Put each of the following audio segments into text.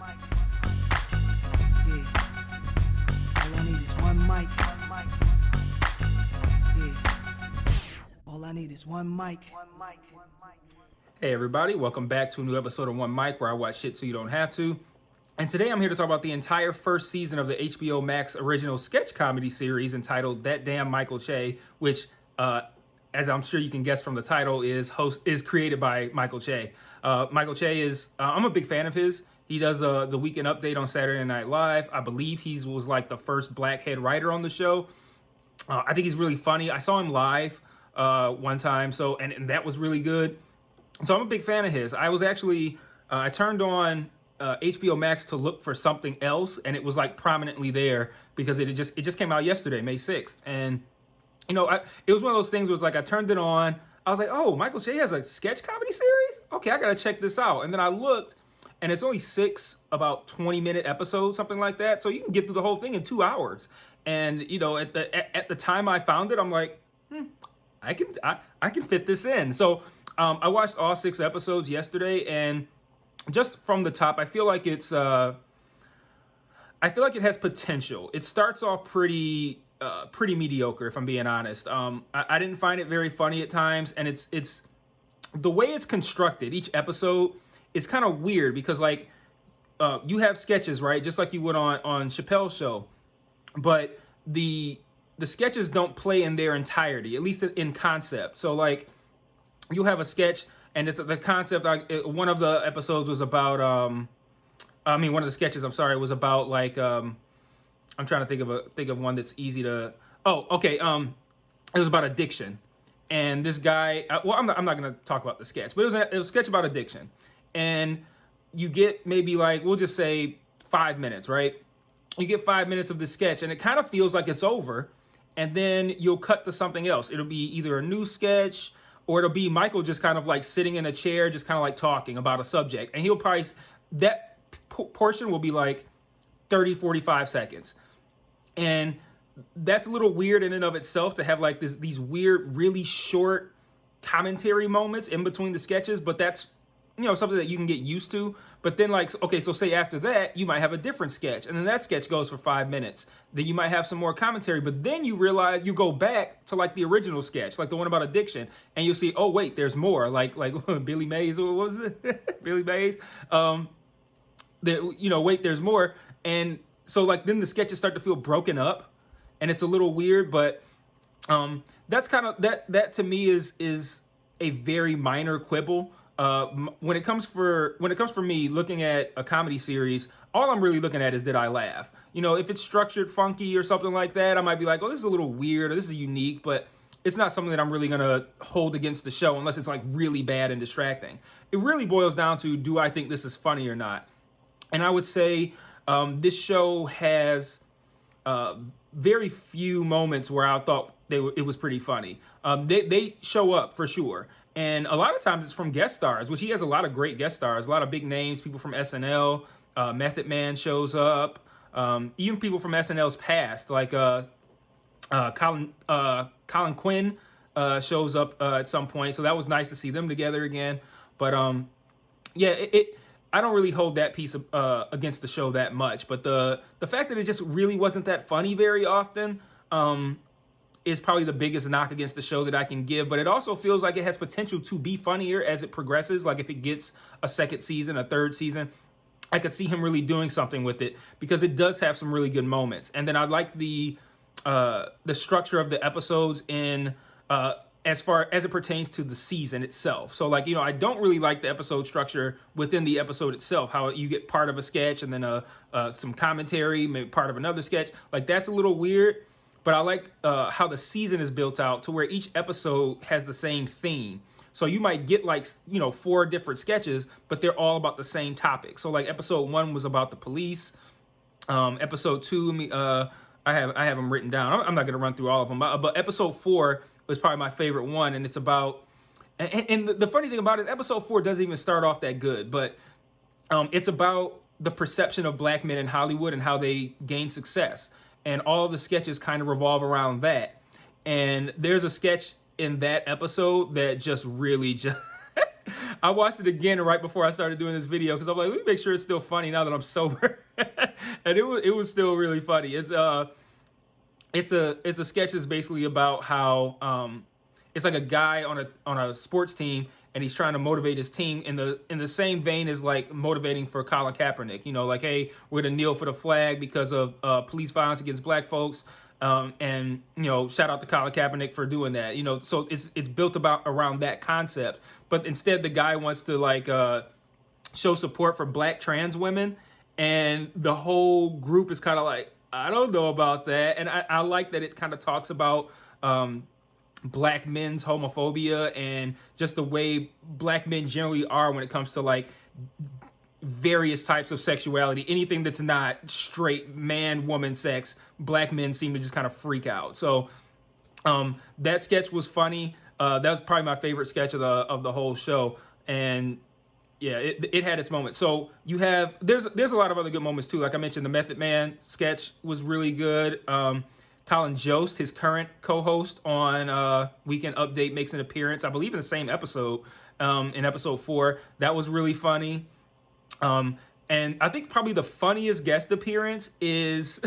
Yeah. All I need is one mic. Yeah. All I need is one mic. Hey everybody, welcome back to a new episode of One Mic, where I watch shit so you don't have to. And today I'm here to talk about the entire first season of the HBO Max original sketch comedy series entitled That Damn Michael Che, which, as I'm sure you can guess from the title, is created by Michael Che. Michael Che is, I'm a big fan of his. He does the Weekend Update on Saturday Night Live. I believe he was like the first black head writer on the show. I think he's really funny. I saw him live one time, and that was really good. So I'm a big fan of his. I was actually I turned on HBO Max to look for something else, and it was like prominently there because it just came out yesterday, May 6th, and it was one of those things where it's like I turned it on. I was like, oh, Michael Che has a sketch comedy series. Okay, I gotta check this out. And then I looked, and it's only 6 about 20-minute episodes, something like that. So you can get through the whole thing in 2 hours. And at the time I found it, I'm like, I can fit this in. So I watched all 6 episodes yesterday, and just from the top, I feel like it has potential. It starts off pretty mediocre, if I'm being honest. I didn't find it very funny at times, and it's the way it's constructed. Each episode is kind of weird because you have sketches, right, just like you would on Chappelle's show, but the sketches don't play in their entirety, at least in concept. So like you have a sketch, and it's the concept. One of the episodes was about one of the sketches, I'm sorry, was about I'm trying to think of one that's easy to. Oh, okay. It was about addiction, and this guy. I'm not going to talk about the sketch, but it was a sketch about addiction, and you get maybe we'll just say 5 minutes, right? You get 5 minutes of the sketch, and it kind of feels like it's over, and then you'll cut to something else. It'll be either a new sketch, or it'll be Michael just kind of sitting in a chair, just kind of talking about a subject, and he'll probably that portion will be 30, 45 seconds. And that's a little weird in and of itself to have these weird, really short commentary moments in between the sketches, but that's something that you can get used to. But then okay, so say after that you might have a different sketch, and then that sketch goes for 5 minutes. Then you might have some more commentary, but then you realize you go back to the original sketch, the one about addiction, and you'll see, oh wait, there's more. Like Billy Mays, what was it? Billy Mays. Wait, there's more. And so then the sketches start to feel broken up, and it's a little weird, but that's kind of that to me is a very minor quibble. When it comes for me looking at a comedy series, all I'm really looking at is, did I laugh? If it's structured funky or something like that, I might be like, oh, this is a little weird, or this is unique, but it's not something that I'm really gonna hold against the show unless it's really bad and distracting. It really boils down to, do I think this is funny or not? And I would say this show has very few moments where I thought it was pretty funny. They show up for sure. And a lot of times it's from guest stars, which he has a lot of great guest stars, a lot of big names, people from SNL. Method Man shows up. Even people from SNL's past, like Colin Quinn shows up at some point. So that was nice to see them together again. But yeah, I don't really hold that piece against the show that much. But the fact that it just really wasn't that funny very often is probably the biggest knock against the show that I can give. But it also feels like it has potential to be funnier as it progresses. Like if it gets a second season, a third season, I could see him really doing something with it, because it does have some really good moments. And then I like the structure of the episodes in as far as it pertains to the season itself. So I don't really like the episode structure within the episode itself, how you get part of a sketch and then some commentary, maybe part of another sketch. That's a little weird. But I like how the season is built out to where each episode has the same theme. So you might get 4 different sketches, but they're all about the same topic. So episode 1 was about the police. Episode 2, I have them written down. I'm not gonna run through all of them, but episode 4 was probably my favorite one, and it's about. And the funny thing about it, episode 4 doesn't even start off that good, but it's about the perception of black men in Hollywood and how they gain success. And all the sketches kind of revolve around that. And there's a sketch in that episode that just really I watched it again right before I started doing this video because I'm like, let me make sure it's still funny now that I'm sober. And it was still really funny. It's a sketch that's basically about how it's like a guy on a sports team, and he's trying to motivate his team in the same vein as like motivating for Colin Kaepernick. You know, like, hey, we're gonna kneel for the flag because of police violence against black folks. And you know, shout out to Colin Kaepernick for doing that. You know, so it's built about around that concept. But instead, the guy wants to like show support for black trans women, and the whole group is kind of like, I don't know about that. And I like that it kind of talks about black men's homophobia and just the way black men generally are when it comes to like various types of sexuality. Anything that's not straight man woman sex, black men seem to just kind of freak out. So that sketch was funny. That was probably my favorite sketch of the whole show. And yeah, it had its moments. So you have there's a lot of other good moments too. Like I mentioned, the Method Man sketch was really good. Colin Jost, his current co-host on Weekend Update, makes an appearance, I believe, in the same episode, in episode 4. That was really funny. And I think probably the funniest guest appearance is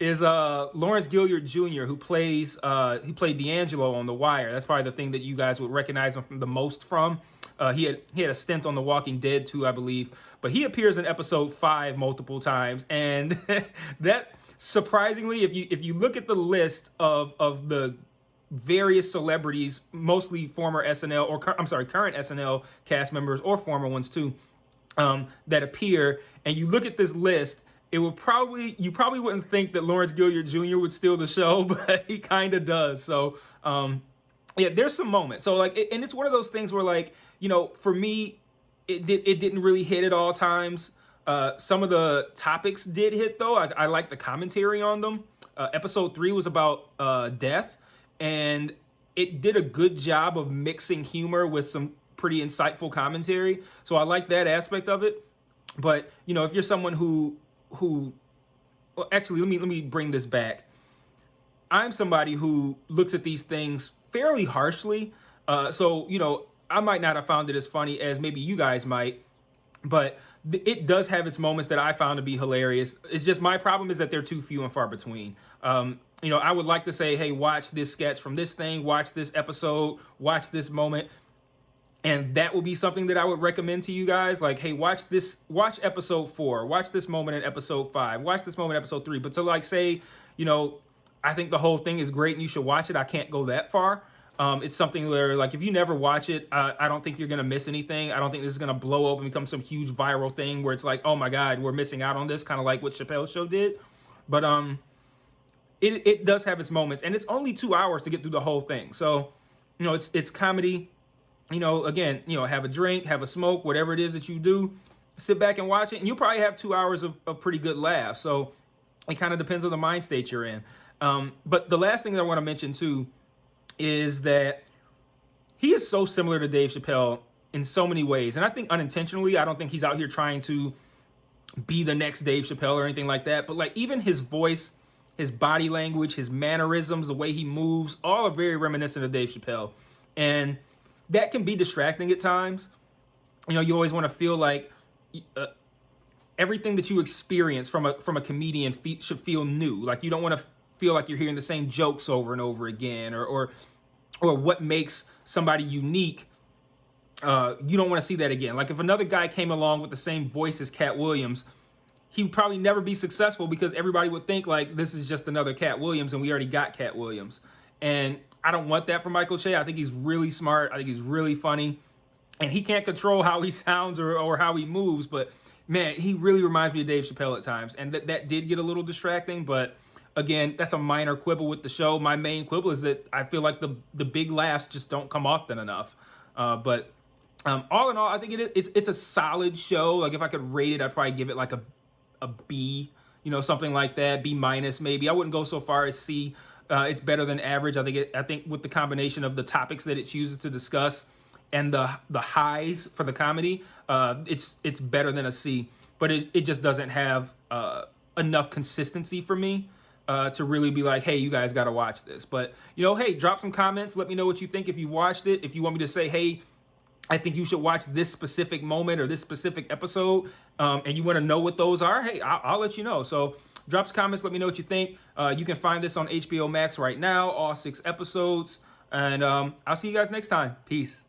Lawrence Gilliard Jr., who played D'Angelo on The Wire. That's probably the thing that you guys would recognize him from the most from. He had a stint on The Walking Dead too, I believe, but he appears in episode 5 multiple times, and that surprisingly, if you look at the list of the various celebrities, mostly former SNL or current SNL cast members or former ones too, that appear, and you look at this list, you probably wouldn't think that Lawrence Gilliard Jr. would steal the show, but he kind of does. So yeah, there's some moments. So like, and it's one of those things where, like, you know, for me, it didn't really hit at all times. Some of the topics did hit though. I like the commentary on them. Episode 3 was about death, and it did a good job of mixing humor with some pretty insightful commentary. So I like that aspect of it. But you know, if you're someone who well, actually, let me bring this back. I'm somebody who looks at these things fairly harshly. So you know, I might not have found it as funny as maybe you guys might, but it does have its moments that I found to be hilarious. It's just my problem is that they're too few and far between. You know, I would like to say, hey, watch this sketch from this thing, watch this episode, watch this moment. And that would be something that I would recommend to you guys. Like, hey, watch episode 4, watch this moment in episode 5, watch this moment in episode 3. But to like say, you know, I think the whole thing is great and you should watch it, I can't go that far. It's something where, like, if you never watch it, I don't think you're going to miss anything. I don't think this is going to blow up and become some huge viral thing where it's like, oh my God, we're missing out on this, kind of like what Chappelle's show did. But it does have its moments, and it's only 2 hours to get through the whole thing. So, you know, it's comedy. You know, again, you know, have a drink, have a smoke, whatever it is that you do, sit back and watch it, and you'll probably have 2 hours of pretty good laughs. So it kind of depends on the mind state you're in. But the last thing that I want to mention too is that he is so similar to Dave Chappelle in so many ways. And I think unintentionally, I don't think he's out here trying to be the next Dave Chappelle or anything like that. But like, even his voice, his body language, his mannerisms, the way he moves, all are very reminiscent of Dave Chappelle. And that can be distracting at times. You know, you always want to feel like everything that you experience from a comedian should feel new. Like, you don't want to feel like you're hearing the same jokes over and over again, or what makes somebody unique. You don't want to see that again. Like, if another guy came along with the same voice as Cat Williams, he would probably never be successful because everybody would think like, this is just another Cat Williams and we already got Cat Williams. And I don't want that for Michael Che. I think he's really smart. I think he's really funny, and he can't control how he sounds or how he moves. But man, he really reminds me of Dave Chappelle at times, and that did get a little distracting. But again, that's a minor quibble with the show. My main quibble is that I feel like the big laughs just don't come often enough. But all in all, I think it's a solid show. Like, if I could rate it, I'd probably give it like a B, you know, something like that, B minus maybe. I wouldn't go so far as C. It's better than average. I think with the combination of the topics that it chooses to discuss and the highs for the comedy, it's better than a C. But it just doesn't have enough consistency for me to really be like, hey, you guys got to watch this. But, you know, hey, drop some comments. Let me know what you think if you watched it. If you want me to say, hey, I think you should watch this specific moment or this specific episode, and you want to know what those are, hey, I'll let you know. So drop some comments, let me know what you think. You can find this on HBO Max right now, all 6 episodes. And I'll see you guys next time. Peace.